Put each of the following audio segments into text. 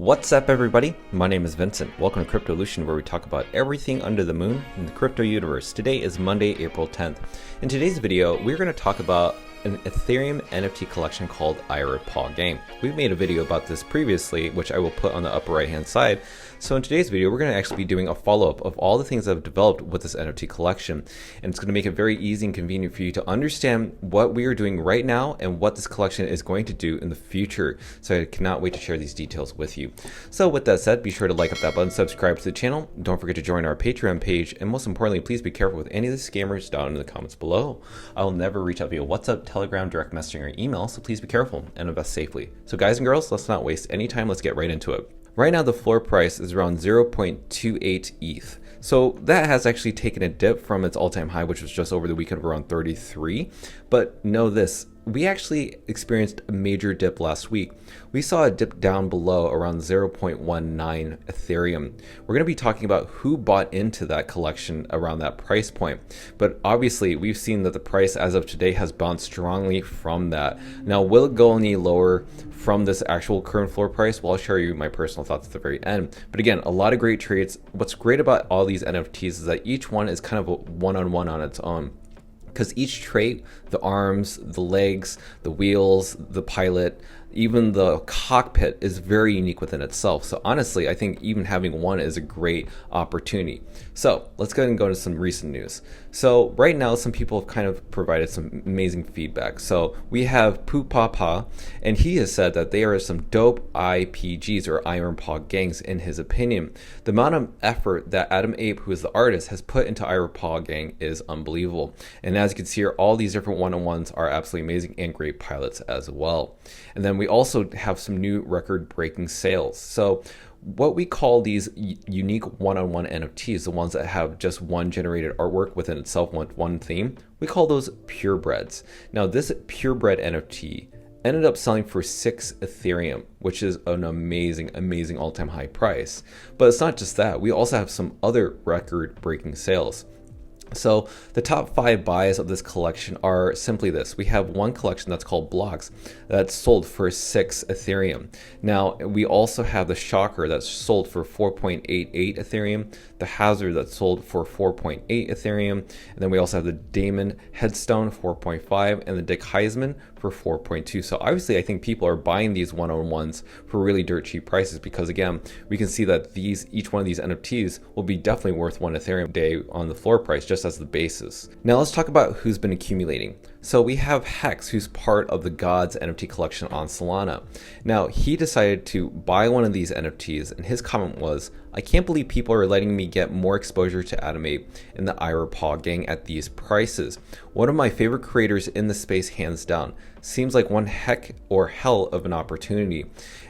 What's up, everybody? My name is Vincent. Welcome to Cryptolution, where we talk about everything under the moon in the crypto universe. Today is Monday, April 10th. In today's video, we're going to talk about an Ethereum NFT collection called Ira Paul Gang. We've made a video about this previously, which I will put on the upper right hand side. So in today's video, we're going to actually be doing a follow-up of all the things that I've developed with this NFT collection. And it's going to make it very easy and convenient for you to understand what we are doing right now and what this collection is going to do in the future. So I cannot wait to share these details with you. So with that said, be sure to like up that button, subscribe to the channel. Don't forget to join our Patreon page. And most importantly, please be careful with any of the scammers down in the comments below. I will never reach out via WhatsApp, Telegram, direct messaging, or email. So please be careful and invest safely. So guys and girls, let's not waste any time. Let's get right into it. Right now, the floor price is around 0.28 ETH. So that has actually taken a dip from its all-time high, which was just over the weekend of around 33. But know this, we actually experienced a major dip last week. We saw a dip down below around 0.19 Ethereum. We're going to be talking about who bought into that collection around that price point. But obviously, we've seen that the price as of today has bounced strongly from that. Now, will it go any lower from this actual current floor price? Well, I'll share you my personal thoughts at the very end. But again, a lot of great trades. What's great about all these NFTs is that each one is kind of a one-on-one on its own. Because each trait, the arms, the legs, the wheels, the pilot, even the cockpit is very unique within itself. So honestly, I think even having one is a great opportunity. So let's go ahead and go into some recent news. So right now, some people have kind of provided some amazing feedback. So we have Poo Papa, and he has said that they are some dope IPGs or Iron Paw gangs in his opinion. The amount of effort that Adam Ape, who is the artist, has put into Iron Paw Gang is unbelievable. And as you can see here, all these different one-on-ones are absolutely amazing and great pilots as well. And then we also have some new record-breaking sales. So what we call these unique one-on-one NFTs, the ones that have just one generated artwork within itself, one theme, we call those purebreds. Now this purebred NFT ended up selling for 6 Ethereum, which is an amazing all-time high price. But it's not just that. We also have some other record-breaking sales. So the top 5 buys of this collection are simply this. We have one collection that's called Blocks that's sold for 6 Ethereum. Now we also have the Shocker that's sold for 4.88 Ethereum, the Hazard that's sold for 4.8 Ethereum, and then we also have the Damon Headstone 4.5 and the Dick Heisman for 4.2. So obviously I think people are buying these one-on-ones for really dirt cheap prices because again, we can see that each one of these NFTs will be definitely worth 1 Ethereum a day on the floor price just as the basis. Now let's talk about who's been accumulating. So we have Hex, who's part of the Gods NFT collection on Solana. Now he decided to buy one of these NFTs and his comment was, "I can't believe people are letting me get more exposure to Adam Ape and the Ira Paw Gang at these prices. One of my favorite creators in the space, hands down. Seems like one heck or hell of an opportunity."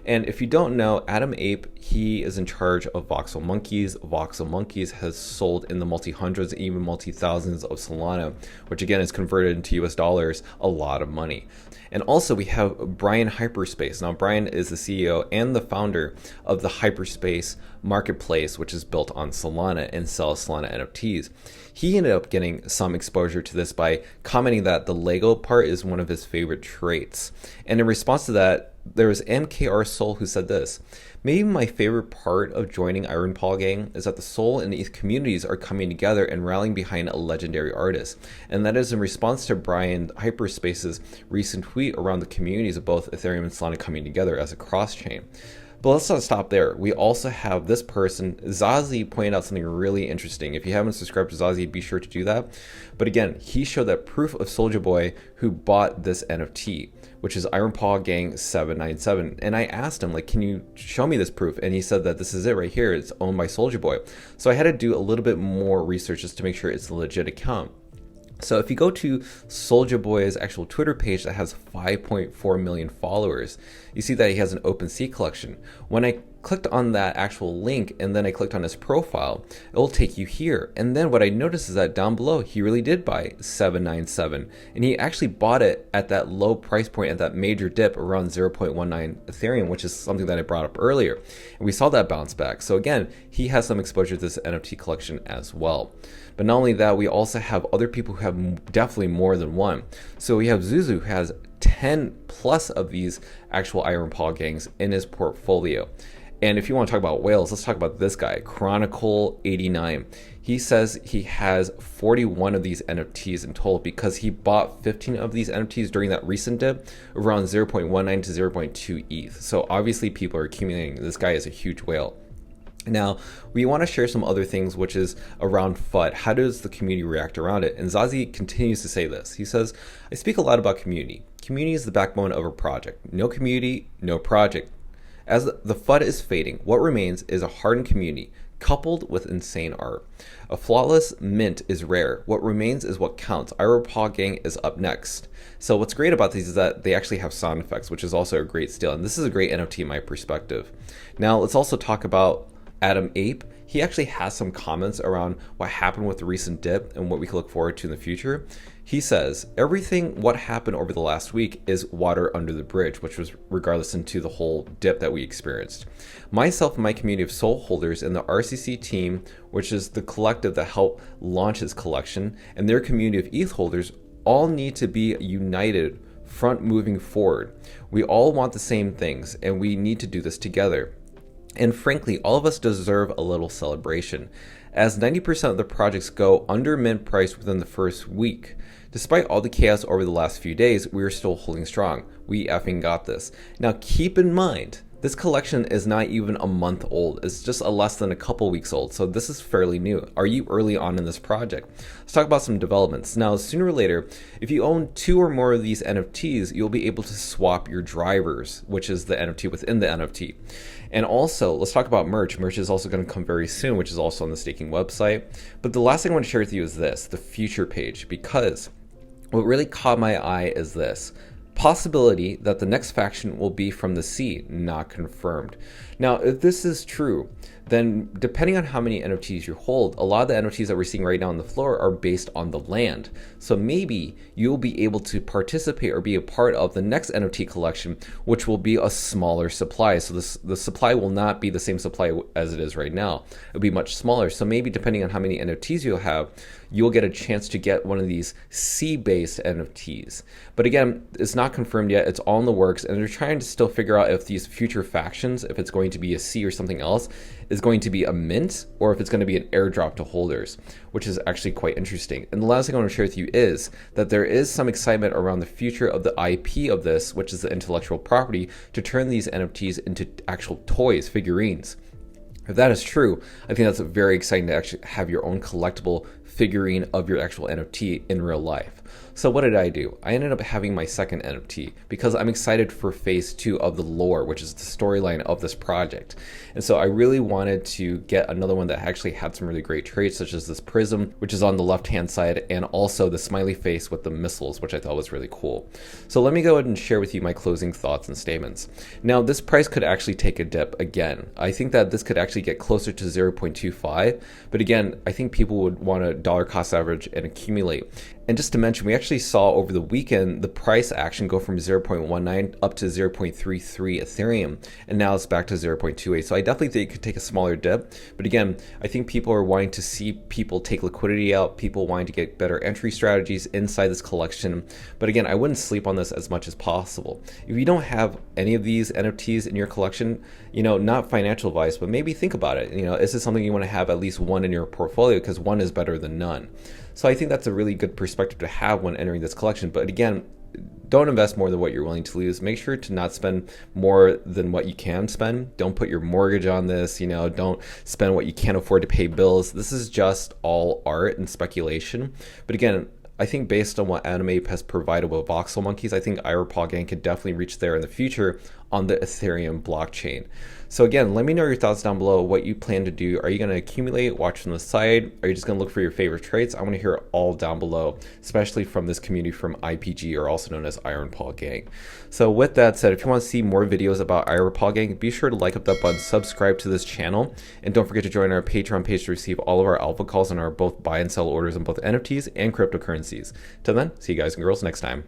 And if you don't know, Adam Ape, he is in charge of Voxel Monkeys. Voxel Monkeys has sold in the multi-hundreds, even multi-thousands of Solana, which again is converted into US dollars, a lot of money. And also we have Brian Hyperspace. Now Brian is the CEO and the founder of the Hyperspace marketplace, which is built on Solana and sells Solana NFTs. He ended up getting some exposure to this by commenting that the Lego part is one of his favorite traits. And in response to that, there was MKR Soul who said this: "Maybe my favorite part of joining Iron Paw Gang is that the Soul and ETH communities are coming together and rallying behind a legendary artist." And that is in response to Brian Hyperspace's recent tweet around the communities of both Ethereum and Solana coming together as a cross-chain. But let's not stop there. We also have this person, Zazie, pointed out something really interesting. If you haven't subscribed to Zazie, be sure to do that. But again, he showed that proof of Soulja Boy who bought this NFT, which is Iron Paw Gang 797. And I asked him, like, can you show me this proof? And he said that this is it right here. It's owned by Soulja Boy. So I had to do a little bit more research just to make sure it's a legit account. So if you go to Soulja Boy's actual Twitter page that has 5.4 million followers, you see that he has an OpenSea collection. When I clicked on that actual link and then I clicked on his profile, it will take you here. And then what I noticed is that down below, he really did buy 797. And he actually bought it at that low price point at that major dip around 0.19 Ethereum, which is something that I brought up earlier. And we saw that bounce back. So again, he has some exposure to this NFT collection as well. But not only that, we also have other people who have definitely more than one. So we have Zuzu, who has 10 plus of these actual Iron Paw gangs in his portfolio. And if you want to talk about whales, let's talk about this guy, Chronicle89. He says he has 41 of these NFTs in total because he bought 15 of these NFTs during that recent dip around 0.19 to 0.2 ETH. So obviously people are accumulating. This guy is a huge whale. Now, we want to share some other things, which is around FUD. How does the community react around it? And Zazie continues to say this. He says, I speak a lot about community. Community is the backbone of a project. No community, no project. As the FUD is fading, what remains is a hardened community coupled with insane art. A flawless mint is rare. What remains is what counts. Paw Gang is up next. So what's great about these is that they actually have sound effects, which is also a great steal. And this is a great NFT in my perspective. Now, let's also talk about Adam Ape. He actually has some comments around what happened with the recent dip and what we can look forward to in the future. He says, everything what happened over the last week is water under the bridge, which was regardless into the whole dip that we experienced. Myself and my community of soul holders and the RCC team, which is the collective that helped launch his collection, and their community of ETH holders all need to be united front moving forward. We all want the same things and we need to do this together. And frankly, all of us deserve a little celebration, as 90% of the projects go under mint price within the first week. Despite all the chaos over the last few days, we are still holding strong. We effing got this. Now keep in mind, this collection is not even a month old. It's just less than a couple weeks old, so this is fairly new. Are you early on in this project? Let's talk about some developments. Now, sooner or later, if you own 2 or more of these NFTs, you'll be able to swap your drivers, which is the NFT within the NFT. And also, let's talk about merch. Merch is also going to come very soon, which is also on the staking website. But the last thing I want to share with you is this, the future page, because what really caught my eye is this. Possibility that the next faction will be from the sea, not confirmed. Now, if this is true, then depending on how many NFTs you hold, a lot of the NFTs that we're seeing right now on the floor are based on the land. So maybe you'll be able to participate or be a part of the next NFT collection, which will be a smaller supply. So the supply will not be the same supply as it is right now. It'll be much smaller. So maybe depending on how many NFTs you'll have, you'll get a chance to get one of these sea-based NFTs. But again, it's not confirmed yet. It's all in the works, and they're trying to still figure out if these future factions, if it's going to be a sea or something else, is going to be a mint, or if it's going to be an airdrop to holders, which is actually quite interesting. And the last thing I want to share with you is that there is some excitement around the future of the IP of this, which is the intellectual property, to turn these NFTs into actual toys, figurines. If that is true, I think that's very exciting to actually have your own collectible figurine of your actual NFT in real life. So what did I do? I ended up having my second NFT because I'm excited for phase 2 of the lore, which is the storyline of this project. And so I really wanted to get another one that actually had some really great traits, such as this prism, which is on the left-hand side, and also the smiley face with the missiles, which I thought was really cool. So let me go ahead and share with you my closing thoughts and statements. Now, this price could actually take a dip again. I think that this could actually get closer to 0.25, but again, I think people would want to dollar cost average and accumulate. And just to mention, we actually saw over the weekend the price action go from 0.19 up to 0.33 Ethereum, and now it's back to 0.28. So I definitely think it could take a smaller dip. But again, I think people are wanting to see people take liquidity out, people wanting to get better entry strategies inside this collection. But again, I wouldn't sleep on this as much as possible. If you don't have any of these NFTs in your collection, not financial advice, but maybe think about it. Is this something you want to have at least one in your portfolio, because one is better than none. So I think that's a really good perspective to have when entering this collection. But again, don't invest more than what you're willing to lose. Make sure to not spend more than what you can spend. Don't put your mortgage on this, don't spend what you can't afford to pay bills. This is just all art and speculation. But again, I think based on what Adam Ape has provided with voxel monkeys, I think Paw Gang could definitely reach there in the future on the Ethereum blockchain. So again, let me know your thoughts down below, what you plan to do. Are you going to accumulate, watch from the side? Are you just going to look for your favorite traits? I want to hear it all down below, especially from this community from IPG, or also known as Paw Gang. So with that said, if you want to see more videos about Paw Gang, be sure to like up that button, subscribe to this channel, and don't forget to join our Patreon page to receive all of our alpha calls on our both buy and sell orders on both NFTs and cryptocurrencies. Till then, see you guys and girls next time.